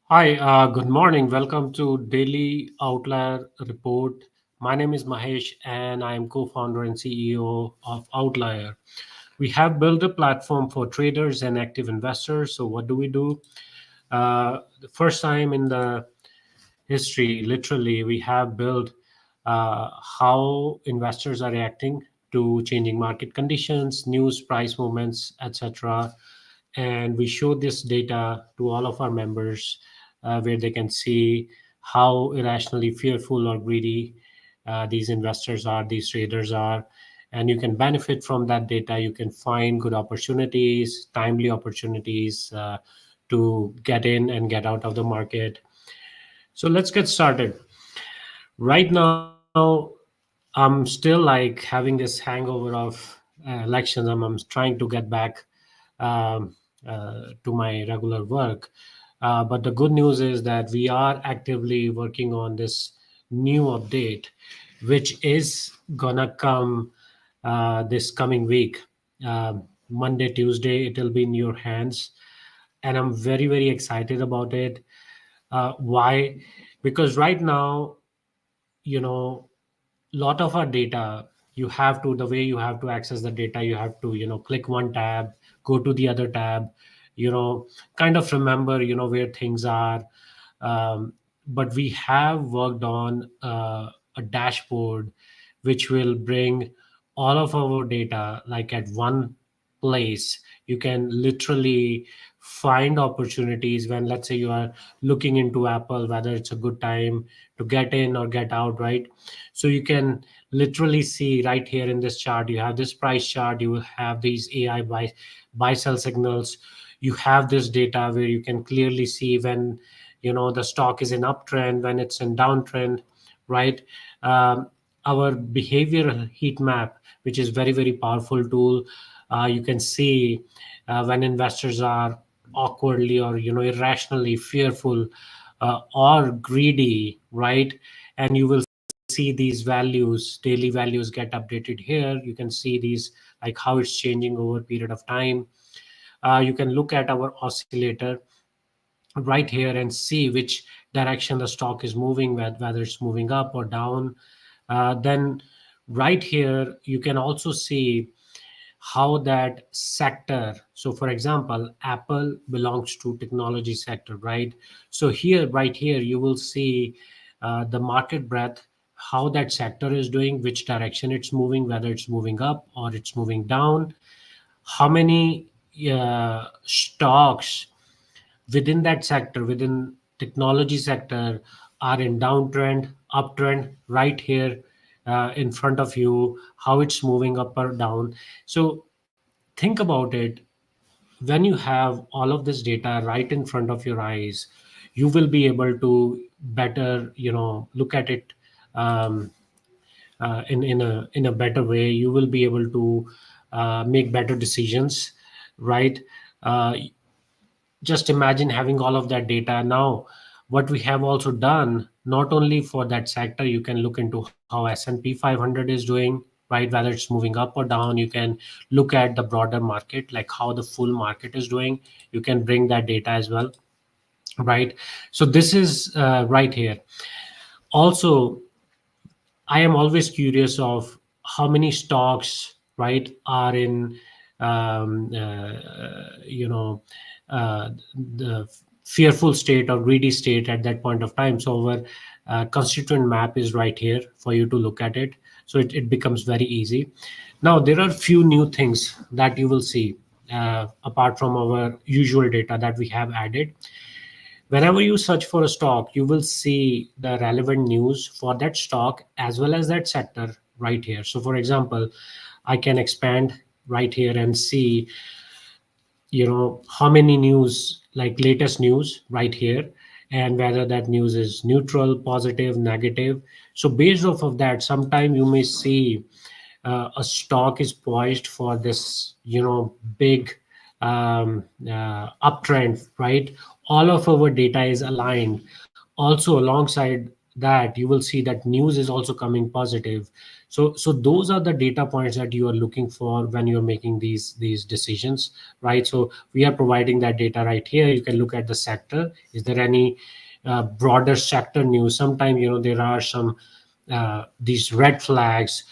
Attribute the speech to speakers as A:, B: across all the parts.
A: Hi, good morning. Welcome to Daily Outlier Report. My name is Mahesh and I am co-founder and CEO of OVTLYR. We have built a platform for traders and active investors. So what do we do? The first time in the history, literally, we have built how investors are reacting to changing market conditions, news, price movements, etc. And we show this data to all of our members where they can see how irrationally fearful or greedy these investors are, these traders are. And you can benefit from that data. You can find good opportunities, timely opportunities to get in and get out of the market. So let's get started. Right now, I'm still like having this hangover of elections. I'm trying to get back um, to my regular work. But the good news is that we are actively working on this new update, which is gonna come this coming week. Monday, Tuesday, it'll be in your hands. And I'm very, very excited about it. Why? Because right now, you know, lot of our data, you have to, the way you have to access the data, you have to, click one tab, go to the other tab, kind of remember, where things are. um, but we have worked on a dashboard which will bring all of our data like at one place. You can literally find opportunities when, let's say, you are looking into Apple, whether it's a good time to get in or get out, right? So you can literally see right here in this chart, you have this price chart, you will have these AI buy sell signals. You have this data where you can clearly see when the stock is in uptrend, when it's in downtrend, right? um, our behavioral heat map, which is very, very powerful tool. You can see when investors are awkwardly or irrationally fearful or greedy, right? And you will see these values, daily values get updated here. You can see these, like how it's changing over a period of time. You can look at our oscillator right here and see which direction the stock is moving, whether it's moving up or down. Then right here you can also see how that sector, so for example, Apple belongs to technology sector, right? So here, right here, you will see the market breadth, how that sector is doing, which direction it's moving, whether it's moving up or it's moving down, how many stocks within that sector, within technology sector, are in downtrend, uptrend, right here in front of you, how it's moving up or down. So think about it. When you have all of this data right in front of your eyes, you will be able to better, look at it um, in a better way. You will be able to make better decisions, right? uh, just imagine having all of that data. Now what we have also done, not only for that sector, you can look into how S&P 500 is doing, right, whether it's moving up or down. You can look at the broader market, like how the full market is doing. You can bring that data as well, right? So this is right here. Also, I am always curious of how many stocks, right, are in, um, you know, the fearful state or greedy state at that point of time. So our constituent map is right here for you to look at it. So it becomes very easy. Now there are few new things that you will see apart from our usual data that we have added. Whenever you search for a stock, you will see the relevant news for that stock as well as that sector right here. So for example, I can expand right here and see, how many news, like latest news right here, and whether that news is neutral, positive, negative. So based off of that, sometime you may see a stock is poised for this, big uptrend, right? All of our data is aligned also alongside that, you will see that news is also coming positive. So those are the data points that you are looking for when you're making these decisions, right? So we are providing that data right here. You can look at the sector. Is there any broader sector news? Sometimes, there are some these red flags.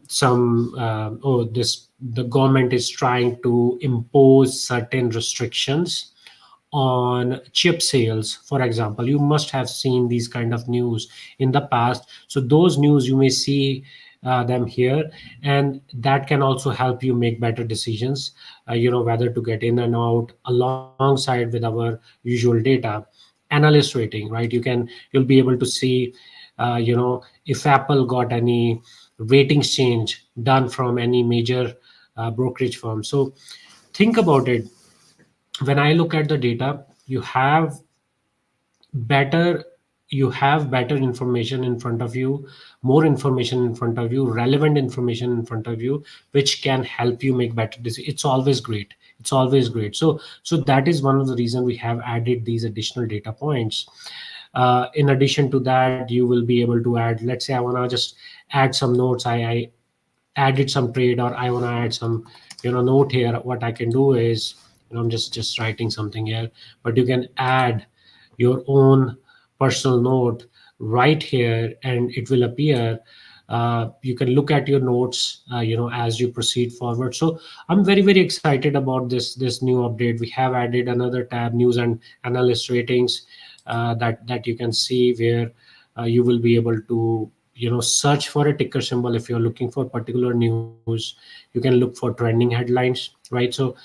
A: Some oh, this the government is trying to impose certain restrictions on chip sales, for example. You must have seen these kind of news in the past. So those news, you may see them here, and that can also help you make better decisions, whether to get in and out alongside with our usual data. Analyst rating, right? You'll be able to see if Apple got any ratings change done from any major brokerage firm. So think about it. When I look at the data, better better information in front of you, more information in front of you, relevant information in front of you, which can help you make better decisions. It's always great. It's always great. So that is one of the reason we have added these additional data points. In addition to that, you will be able to add, let's say I want to just add some notes. I added some trade, or I want to add some note here. What I can do is, I'm just writing something here, but you can add your own personal note right here, and it will appear. You can look at your notes as you proceed forward. So I'm very very excited about this new update. We have added another tab, news and analyst ratings, that you can see, where you will be able to search for a ticker symbol. If you're looking for particular news, you can look for trending headlines, right? So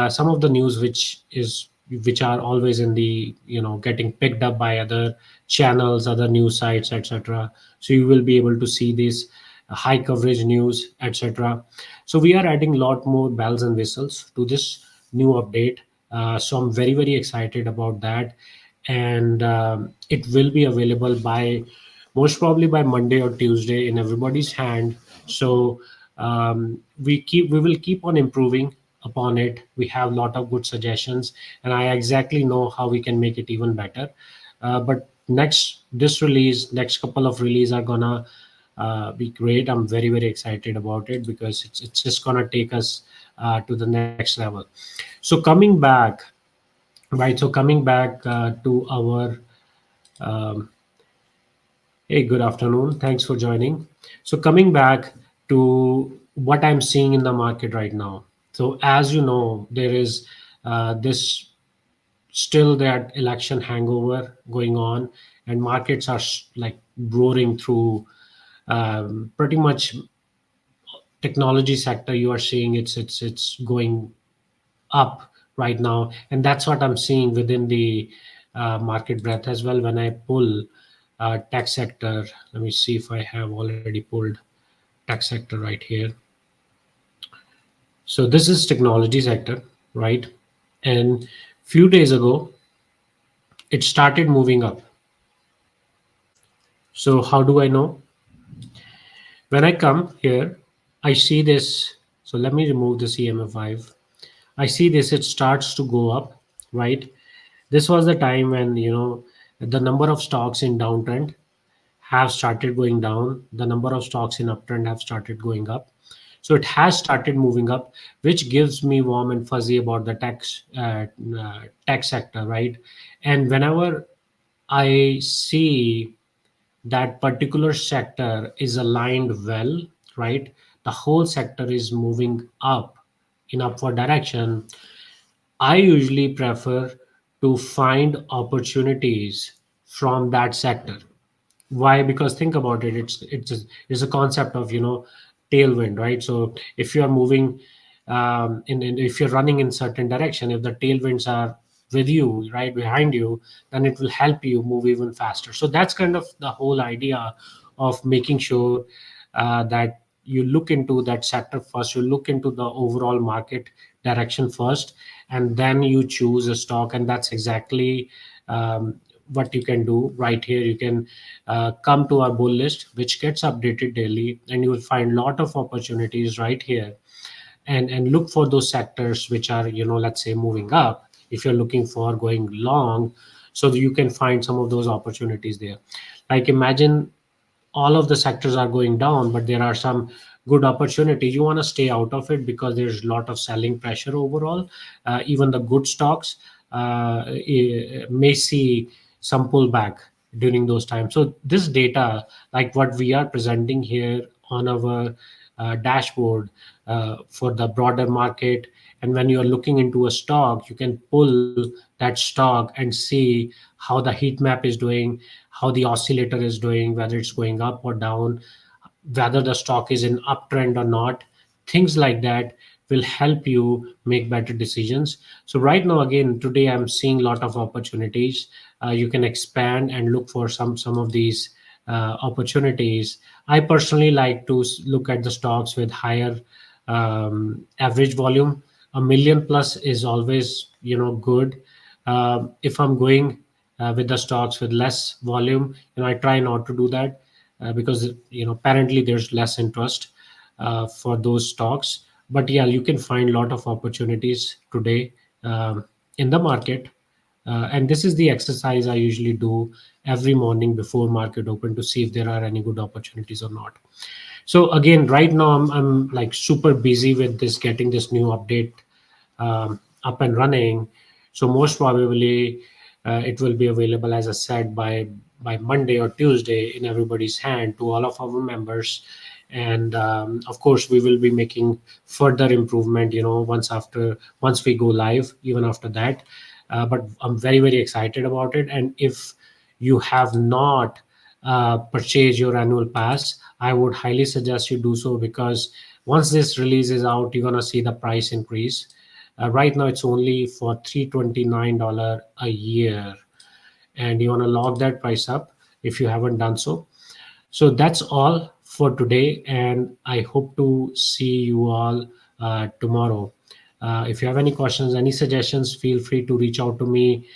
A: some of the news which are always in the getting picked up by other channels, other news sites, etc. So you will be able to see this high coverage news, etc. So we are adding a lot more bells and whistles to this new update. So I'm very very excited about that. And it will be available by most probably by Monday or Tuesday in everybody's hand. So we will keep on improving upon it. We have a lot of good suggestions, and I exactly know how we can make it even better. But next couple of release are gonna be great. I'm very very excited about it, because it's just gonna take us to the next level. So coming back, right? So coming back to our um, hey, good afternoon. Thanks for joining. So, coming back to what I'm seeing in the market right now. So, as you know, there is this still that election hangover going on, and markets are like roaring through. Pretty much technology sector, you are seeing it's going up right now, and that's what I'm seeing within the market breadth as well. When I pull tech sector, let me see if I have already pulled tech sector right here. So this is technology sector, right? And few days ago it started moving up. So how do I know? When I come here, I see this. So let me remove the CMF5. I see this, it starts to go up, right? This was the time when the number of stocks in downtrend have started going down, the number of stocks in uptrend have started going up. So it has started moving up, which gives me warm and fuzzy about the tech sector, right? And whenever I see that particular sector is aligned well, right, the whole sector is moving up in upward direction, I usually prefer to find opportunities from that sector. Why? Because think about it, it's a concept of tailwind, right? So if you are moving if you're running in certain direction, if the tailwinds are with you, right behind you, then it will help you move even faster. So that's kind of the whole idea of making sure that you look into that sector first, you look into the overall market direction first, and then you choose a stock. And that's exactly what you can do right here. You can come to our bull list, which gets updated daily, and you will find a lot of opportunities right here. And look for those sectors which are let's say moving up, if you're looking for going long. so that you can find some of those opportunities there. Like imagine all of the sectors are going down, but there are some good opportunities. You want to stay out of it because there's a lot of selling pressure overall. Even the good stocks may see some pullback during those times. So this data, like what we are presenting here on our dashboard for the broader market, and when you are looking into a stock, you can pull that stock and see how the heat map is doing, how the oscillator is doing, whether it's going up or down, whether the stock is in uptrend or not. Things like that will help you make better decisions. So right now, again, today I'm seeing a lot of opportunities. You can expand and look for some of these opportunities. I personally like to look at the stocks with higher average volume. A million plus is always, good. If I'm going with the stocks with less volume, I try not to do that because apparently there's less interest for those stocks. But yeah, you can find a lot of opportunities today in the market. And this is the exercise I usually do every morning before market open to see if there are any good opportunities or not. So again, right now I'm like super busy with this, getting this new update up and running. So most probably it will be available, as I said, by Monday or Tuesday in everybody's hand to all of our members. And of course, we will be making further improvement. Once we go live, even after that. But I'm very very excited about it. And if you have not purchased your annual pass, I would highly suggest you do so, because once this release is out, you're gonna see the price increase. Right now, it's only for $329 a year, and you want to lock that price up if you haven't done so. So that's all for today, and I hope to see you all tomorrow. If you have any questions, any suggestions, feel free to reach out to me.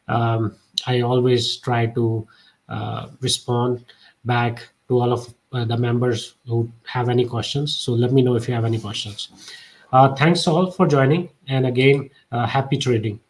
A: I always try to respond back to all of the members who have any questions. So let me know if you have any questions. Thanks all for joining, and again, happy trading.